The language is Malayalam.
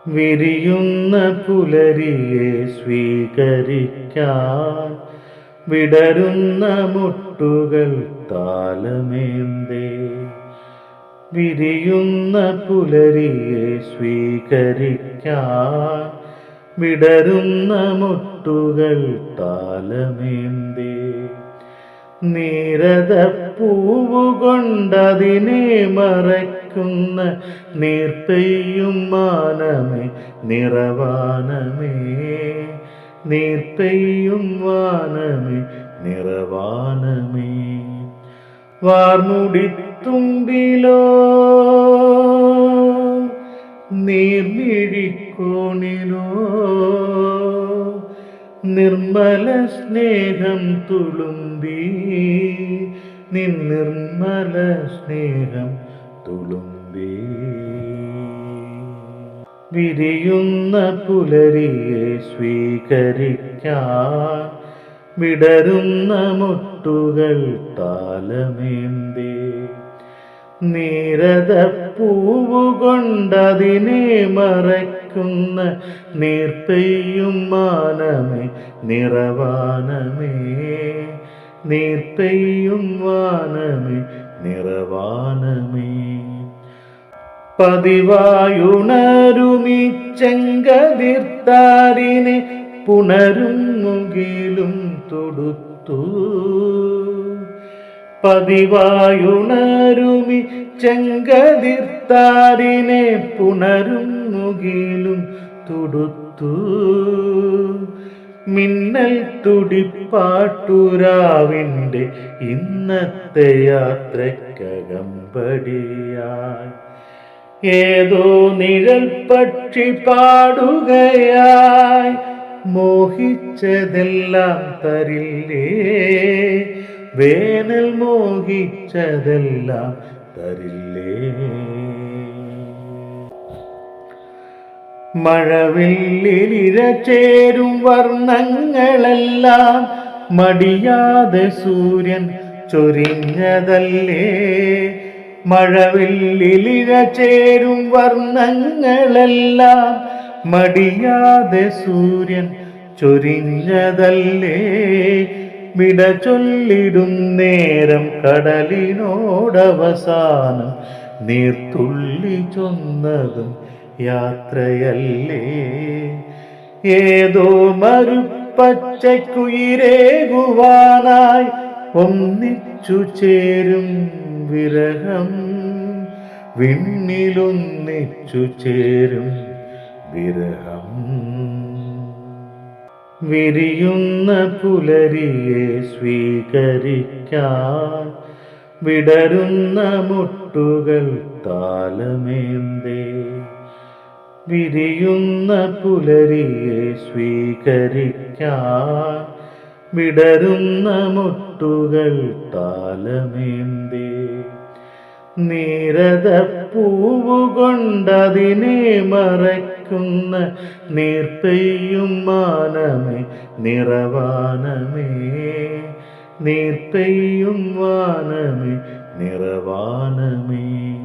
വിരിയുന്ന പുലരിയെ സ്വീകരിക്കാൻ വിടരുന്ന മുട്ടുകൾ താലമേന്തേ. വിരിയുന്ന പുലരിയെ സ്വീകരിക്കാൻ വിടരുന്ന മുട്ടുകൾ താലമേന്തേ. നീരദപ്പൂവുകൊണ്ടതിനെ മറയ്ക്കുന്ന നീർപ്പെയ്യും മാനമേ നിറവാനമേ. നീർപ്പെയ്യും വാനമേ നിറവാനമേ. വാർമുടിത്തുമ്പിലോ നീർമിഴിക്കോണിലോ നിർമ്മല സ്നേഹം തുളുമ്പി. നിർമ്മല സ്നേഹം തുളുമ്പി. വിരിയുന്ന പുലരിയെ സ്വീകരിക്കാൻ വിടരുന്ന മുട്ടുകൾ താലമേന്തേ. നീരദപ്പൂവുകൊണ്ടതിനെ മറയ്ക്കുന്ന നീർപ്പെയ്യും മാനമേ നിറവാനമേ. നീർപ്പെയ്യും വാനമേ നിറവാനമേ. പതിവായുണരുമി ചെങ്കതിർത്താരിനെ പുണരും മുകിലും തൊടുത്തു. പതിവായുണരുമി ചെങ്കതിർത്താരിനെ പുണരും മുകിലും തൊടുത്തു. മിന്നൽ തുടിപ്പാട്ടുരാവിൻ്റെ ഇന്നത്തെ യാത്രക്കകമ്പടിയായി ഏതോ നിഴൽ പക്ഷി പാടുകയായി. മോഹിച്ചതെല്ലാം തരില്ലേ വേനൽ, മോഹിച്ചതെല്ലാം തരില്ലേ. മഴവില്ലിലിഴ ചേരും വർണ്ണങ്ങളെല്ലാം മടിയാതെ സൂര്യൻ ചൊരിഞ്ഞതല്ലേ. മഴവില്ലിലിഴ ചേരും വർണ്ണങ്ങളെല്ലാം മടിയാതെ സൂര്യൻ ചൊരിഞ്ഞതല്ലേ. വിട ചൊല്ലിടും നേരം കടലിനോടവസാനം നീർത്തുള്ളി ചൊന്നതും യാത്രയല്ലേ. ഏതോ മരുപ്പച്ചയ്ക്കുയിരേകുവാനായി ഒന്നിച്ചു ചേരും വിരഹം. വിണ്ണിലൊന്നിച്ചു ചേരും വിരഹം. വിരിയുന്ന പുലരിയെ സ്വീകരിക്കാൻ വിടരുന്ന മുട്ടുകൾ താലമേന്തേ. വിരിയുന്ന പുലരിയെ സ്വീകരിക്കാൻ വിടരുന്ന മുട്ടുകൾ താലമേന്തേ. നീരദപ്പൂവുകൊണ്ടതിനെ മറയ്ക്കുന്ന നീർപ്പെയ്യും മാനമേ നിറവാനമേ. നീർപ്പെയ്യും വാനമേ നിറവാനമേ.